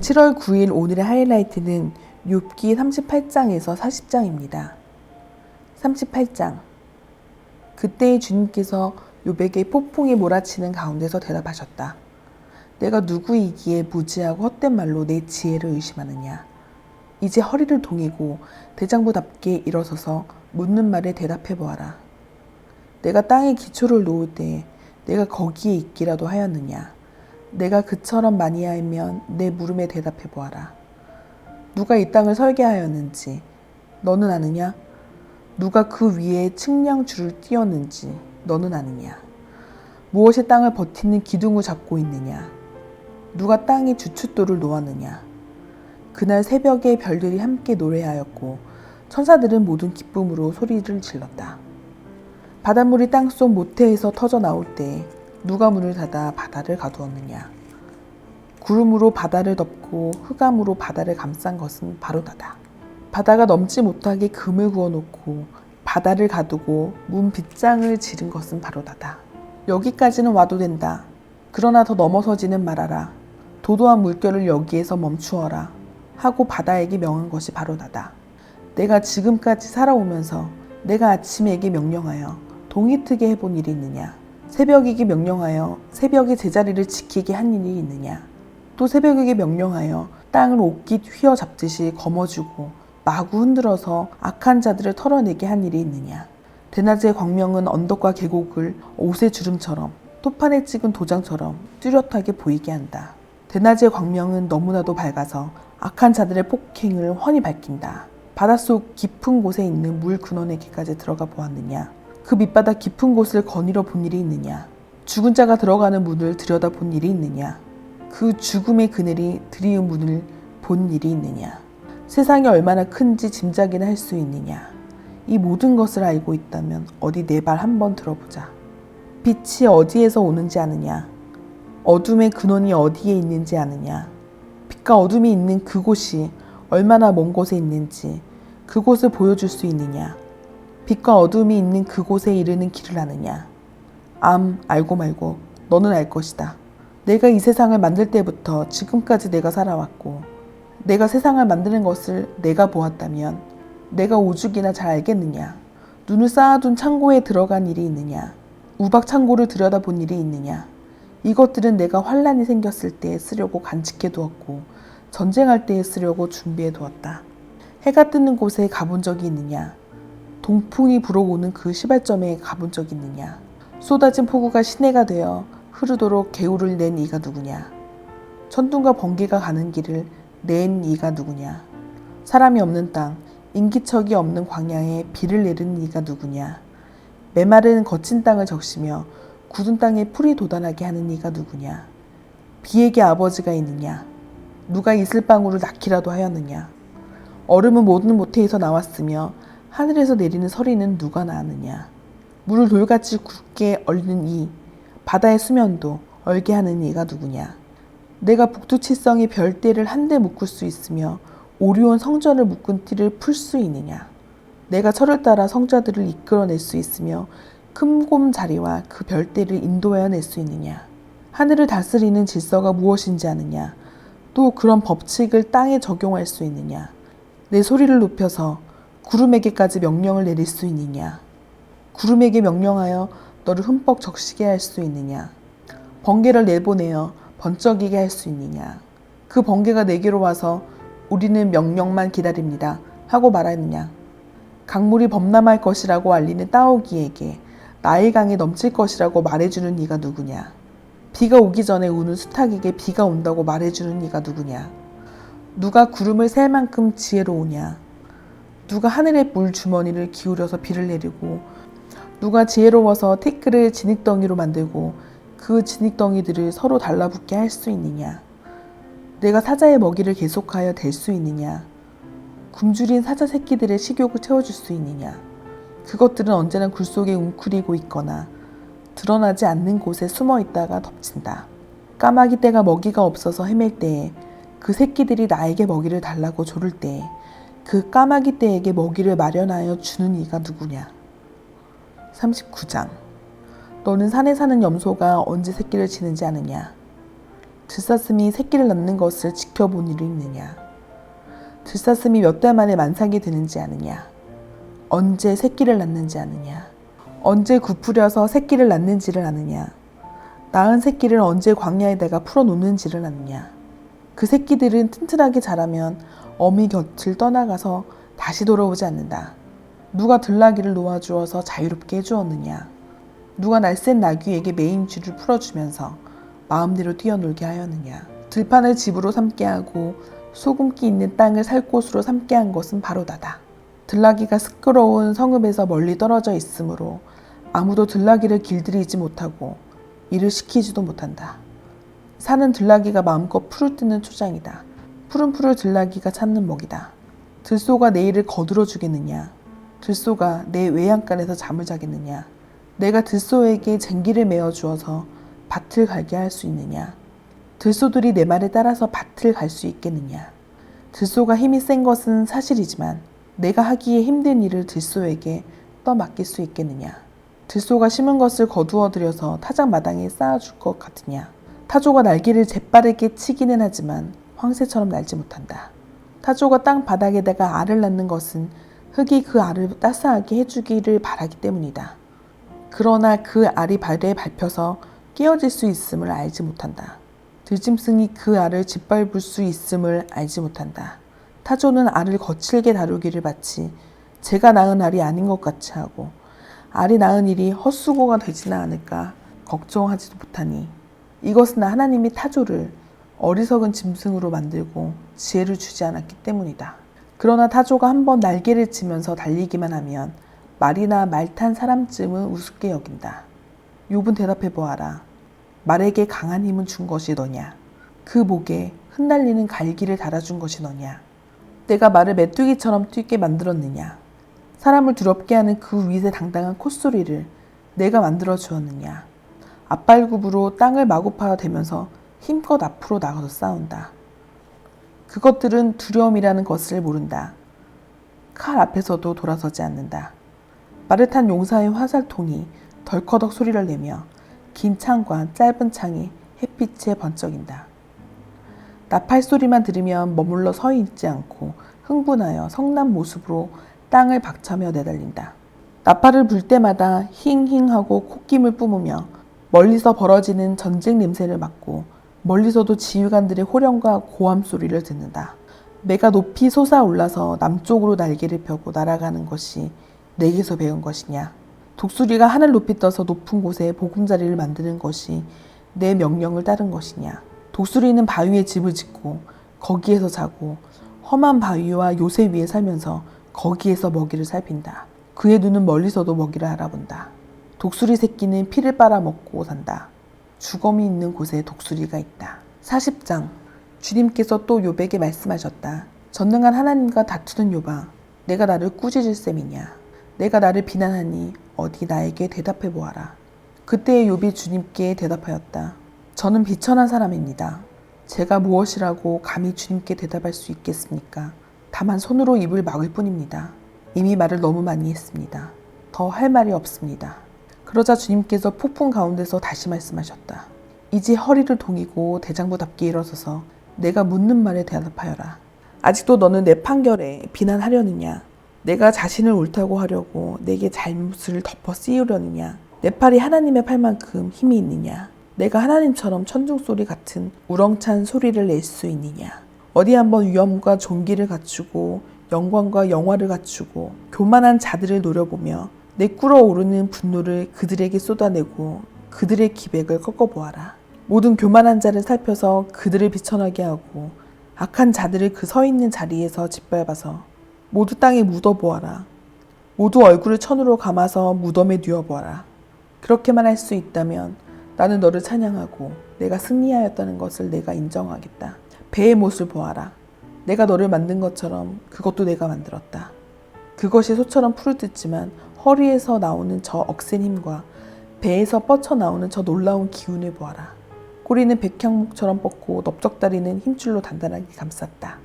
(7월 9일) 오늘의 하이라이트는 욥기 38장에서 40장입니다. 38장. 그때 주님께서 욥에게 폭풍이 몰아치는 가운데서 대답하셨다. 내가 누구이기에 무지하고 헛된 말로 내 지혜를 의심하느냐. 이제 허리를 동이고 대장부답게 일어서서 묻는 말에 대답해 보아라. 내가 땅에 기초를 놓을 때에 내가 거기에 있기라도 하였느냐. 내가 그처럼 많이 알면 내 물음에 대답해 보아라. 누가 이 땅을 설계하였는지 너는 아느냐? 누가 그 위에 측량줄을 띄었는지 너는 아느냐? 무엇이 땅을 버티는 기둥을 잡고 있느냐? 누가 땅에 주춧돌을 놓았느냐? 그날 새벽에 별들이 함께 노래하였고 천사들은 모든 기쁨으로 소리를 질렀다. 바닷물이 땅속 모태에서 터져 나올 때에 누가 문을 닫아 바다를 가두었느냐. 구름으로 바다를 덮고 흑암으로 바다를 감싼 것은 바로 나다. 바다가 넘지 못하게 금을 구워놓고 바다를 가두고 문 빗장을 지른 것은 바로 나다. 여기까지는 와도 된다. 그러나 더 넘어서지는 말아라. 도도한 물결을 여기에서 멈추어라 하고 바다에게 명한 것이 바로 나다. 내가 지금까지 살아오면서 내가 아침에게 명령하여 동이 트게 해본 일이 있느냐. 새벽에게 명령하여 새벽의 제자리를 지키게 한 일이 있느냐. 또 새벽에게 명령하여 땅을 옷깃 휘어잡듯이 거머쥐고 마구 흔들어서 악한 자들을 털어내게 한 일이 있느냐. 대낮의 광명은 언덕과 계곡을 옷의 주름처럼 토판에 찍은 도장처럼 뚜렷하게 보이게 한다. 대낮의 광명은 너무나도 밝아서 악한 자들의 폭행을 훤히 밝힌다. 바닷속 깊은 곳에 있는 물 근원에게까지 들어가 보았느냐. 그 밑바닥 깊은 곳을 거닐어 본 일이 있느냐. 죽은 자가 들어가는 문을 들여다 본 일이 있느냐. 그 죽음의 그늘이 들이운 문을 본 일이 있느냐. 세상이 얼마나 큰지 짐작이나 할 수 있느냐. 이 모든 것을 알고 있다면 어디 내 발 한번 들어보자. 빛이 어디에서 오는지 아느냐. 어둠의 근원이 어디에 있는지 아느냐. 빛과 어둠이 있는 그곳이 얼마나 먼 곳에 있는지 그곳을 보여줄 수 있느냐. 빛과 어둠이 있는 그곳에 이르는 길을 아느냐. 알고 말고 너는 알 것이다. 내가 이 세상을 만들 때부터 지금까지 내가 살아왔고 내가 세상을 만드는 것을 내가 보았다면 내가 오죽이나 잘 알겠느냐. 눈을 쌓아둔 창고에 들어간 일이 있느냐. 우박 창고를 들여다본 일이 있느냐. 이것들은 내가 환란이 생겼을 때에 쓰려고 간직해 두었고 전쟁할 때에 쓰려고 준비해 두었다. 해가 뜨는 곳에 가본 적이 있느냐. 동풍이 불어오는 그 시발점에 가본 적이 있느냐. 쏟아진 폭우가 시내가 되어 흐르도록 개울을 낸 이가 누구냐. 천둥과 번개가 가는 길을 낸 이가 누구냐. 사람이 없는 땅, 인기척이 없는 광야에 비를 내리는 이가 누구냐. 메마른 거친 땅을 적시며 굳은 땅에 풀이 돋아나게 하는 이가 누구냐. 비에게 아버지가 있느냐. 누가 이슬방울을 낳기라도 하였느냐. 얼음은 모든 모태에서 나왔으며 하늘에서 내리는 서리는 누가 낳았느냐. 물을 돌같이 굵게 얼는 이, 바다의 수면도 얼게 하는 이가 누구냐. 내가 북두칠성의 별대를 한데 묶을 수 있으며 오리온 성전을 묶은 띠를 풀 수 있느냐. 내가 철을 따라 성자들을 이끌어낼 수 있으며 큰 곰자리와 그 별대를 인도하여 낼 수 있느냐. 하늘을 다스리는 질서가 무엇인지 아느냐. 또 그런 법칙을 땅에 적용할 수 있느냐. 내 소리를 높여서 구름에게까지 명령을 내릴 수 있느냐. 구름에게 명령하여 너를 흠뻑 적시게 할 수 있느냐. 번개를 내보내어 번쩍이게 할 수 있느냐. 그 번개가 내게로 와서 우리는 명령만 기다립니다 하고 말하느냐. 강물이 범람할 것이라고 알리는 따오기에게 나일 강이 넘칠 것이라고 말해주는 이가 누구냐. 비가 오기 전에 우는 수탉에게 비가 온다고 말해주는 이가 누구냐. 누가 구름을 셀 만큼 지혜로우냐. 누가 하늘의 물 주머니를 기울여서 비를 내리고 누가 지혜로워서 티끌을 진흙덩이로 만들고 그 진흙덩이들을 서로 달라붙게 할 수 있느냐. 내가 사자의 먹이를 계속하여 댈 수 있느냐. 굶주린 사자 새끼들의 식욕을 채워줄 수 있느냐. 그것들은 언제나 굴 속에 웅크리고 있거나 드러나지 않는 곳에 숨어 있다가 덮친다. 까마귀 떼가 먹이가 없어서 헤맬 때에 그 새끼들이 나에게 먹이를 달라고 조를 때에 그 까마귀 떼에게 먹이를 마련하여 주는 이가 누구냐. 39장. 너는 산에 사는 염소가 언제 새끼를 치는지 아느냐. 들사슴이 새끼를 낳는 것을 지켜본 일이 있느냐. 들사슴이 몇 달 만에 만삭이 되는지 아느냐. 언제 새끼를 낳는지 아느냐. 언제 굽으려서 새끼를 낳는지를 아느냐. 낳은 새끼를 언제 광야에다가 풀어놓는지를 아느냐. 그 새끼들은 튼튼하게 자라면 어미 곁을 떠나가서 다시 돌아오지 않는다. 누가 들나귀를 놓아주어서 자유롭게 해주었느냐. 누가 날쌘 나귀에게 메인줄을 풀어주면서 마음대로 뛰어놀게 하였느냐. 들판을 집으로 삼게 하고 소금기 있는 땅을 살 곳으로 삼게 한 것은 바로 나다. 들나귀가 시끄러운 성읍에서 멀리 떨어져 있으므로 아무도 들나귀를 길들이지 못하고 일을 시키지도 못한다. 산은 들나귀가 마음껏 풀을 뜯는 초장이다. 푸른 풀을 들나귀가 찾는 먹이다. 들소가 내 일을 거들어 주겠느냐. 들소가 내 외양간에서 잠을 자겠느냐. 내가 들소에게 쟁기를 메어 주어서 밭을 갈게 할 수 있느냐. 들소들이 내 말에 따라서 밭을 갈 수 있겠느냐. 들소가 힘이 센 것은 사실이지만 내가 하기에 힘든 일을 들소에게 떠맡길 수 있겠느냐. 들소가 심은 것을 거두어 들여서 타작 마당에 쌓아줄 것 같으냐. 타조가 날개를 재빠르게 치기는 하지만 황새처럼 날지 못한다. 타조가 땅 바닥에다가 알을 낳는 것은 흙이 그 알을 따스하게 해주기를 바라기 때문이다. 그러나 그 알이 발에 밟혀서 깨어질 수 있음을 알지 못한다. 들짐승이 그 알을 짓밟을 수 있음을 알지 못한다. 타조는 알을 거칠게 다루기를 마치 제가 낳은 알이 아닌 것 같이 하고 알이 낳은 일이 헛수고가 되지는 않을까 걱정하지도 못하니 이것은 하나님이 타조를 어리석은 짐승으로 만들고 지혜를 주지 않았기 때문이다. 그러나 타조가 한번 날개를 치면서 달리기만 하면 말이나 말 탄 사람쯤은 우습게 여긴다. 욥은 대답해 보아라. 말에게 강한 힘은 준 것이 너냐. 그 목에 흩날리는 갈기를 달아준 것이 너냐. 내가 말을 메뚜기처럼 뛰게 만들었느냐. 사람을 두렵게 하는 그 위세 당당한 콧소리를 내가 만들어 주었느냐. 앞발굽으로 땅을 마구 파대면서 힘껏 앞으로 나가서 싸운다. 그것들은 두려움이라는 것을 모른다. 칼 앞에서도 돌아서지 않는다. 말을 탄 용사의 화살통이 덜커덕 소리를 내며 긴 창과 짧은 창이 햇빛에 번쩍인다. 나팔 소리만 들으면 머물러 서 있지 않고 흥분하여 성난 모습으로 땅을 박차며 내달린다. 나팔을 불 때마다 힝힝하고 콧김을 뿜으며 멀리서 벌어지는 전쟁 냄새를 맡고 멀리서도 지휘관들의 호령과 고함 소리를 듣는다. 내가 높이 솟아올라서 남쪽으로 날개를 펴고 날아가는 것이 내게서 배운 것이냐. 독수리가 하늘 높이 떠서 높은 곳에 보금자리를 만드는 것이 내 명령을 따른 것이냐. 독수리는 바위에 집을 짓고 거기에서 자고 험한 바위와 요새 위에 살면서 거기에서 먹이를 살핀다. 그의 눈은 멀리서도 먹이를 알아본다. 독수리 새끼는 피를 빨아먹고 산다. 주검이 있는 곳에 독수리가 있다. 40장. 주님께서 또 욥에게 말씀하셨다. 전능한 하나님과 다투는 욥아, 내가 나를 꾸짖을 셈이냐. 내가 나를 비난하니 어디 나에게 대답해 보아라. 그때에 욥이 주님께 대답하였다. 저는 비천한 사람입니다. 제가 무엇이라고 감히 주님께 대답할 수 있겠습니까? 다만 손으로 입을 막을 뿐입니다. 이미 말을 너무 많이 했습니다. 더 할 말이 없습니다. 그러자 주님께서 폭풍 가운데서 다시 말씀하셨다. 이제 허리를 동이고 대장부답게 일어서서 내가 묻는 말에 대답하여라. 아직도 너는 내 판결에 비난하려느냐? 내가 자신을 옳다고 하려고 내게 잘못을 덮어 씌우려느냐? 내 팔이 하나님의 팔만큼 힘이 있느냐? 내가 하나님처럼 천둥소리 같은 우렁찬 소리를 낼 수 있느냐? 어디 한번 위엄과 존귀를 갖추고 영광과 영화를 갖추고 교만한 자들을 노려보며 내 꿇어오르는 분노를 그들에게 쏟아내고 그들의 기백을 꺾어보아라. 모든 교만한 자를 살펴서 그들을 비천하게 하고 악한 자들을 그 서 있는 자리에서 짓밟아서 모두 땅에 묻어보아라. 모두 얼굴을 천으로 감아서 무덤에 뉘어보아라. 그렇게만 할 수 있다면 나는 너를 찬양하고 내가 승리하였다는 것을 내가 인정하겠다. 배의 못을 보아라. 내가 너를 만든 것처럼 그것도 내가 만들었다. 그것이 소처럼 풀을 뜯지만 허리에서 나오는 저 억센 힘과 배에서 뻗쳐나오는 저 놀라운 기운을 보아라. 꼬리는 백향목처럼 뻗고 넓적다리는 힘줄로 단단하게 감쌌다.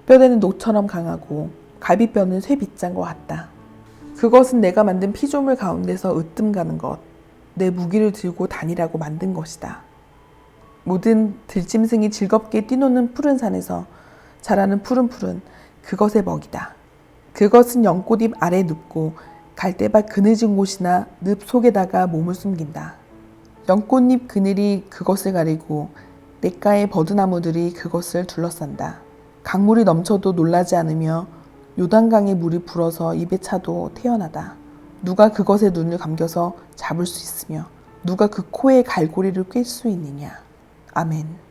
뼈대는 노처럼 강하고 갈비뼈는 쇠빗장과 같다. 그것은 내가 만든 피조물 가운데서 으뜸가는 것, 내 무기를 들고 다니라고 만든 것이다. 모든 들짐승이 즐겁게 뛰노는 푸른 산에서 자라는 푸른푸른 그것의 먹이다. 그것은 연꽃잎 아래 눕고 갈대밭 그늘진 곳이나 늪 속에다가 몸을 숨긴다. 연꽃잎 그늘이 그것을 가리고 냇가의 버드나무들이 그것을 둘러싼다. 강물이 넘쳐도 놀라지 않으며 요단강의 물이 불어서 입에 차도 태연하다. 누가 그것의 눈을 감겨서 잡을 수 있으며 누가 그 코의 갈고리를 꿰 수 있느냐. 아멘.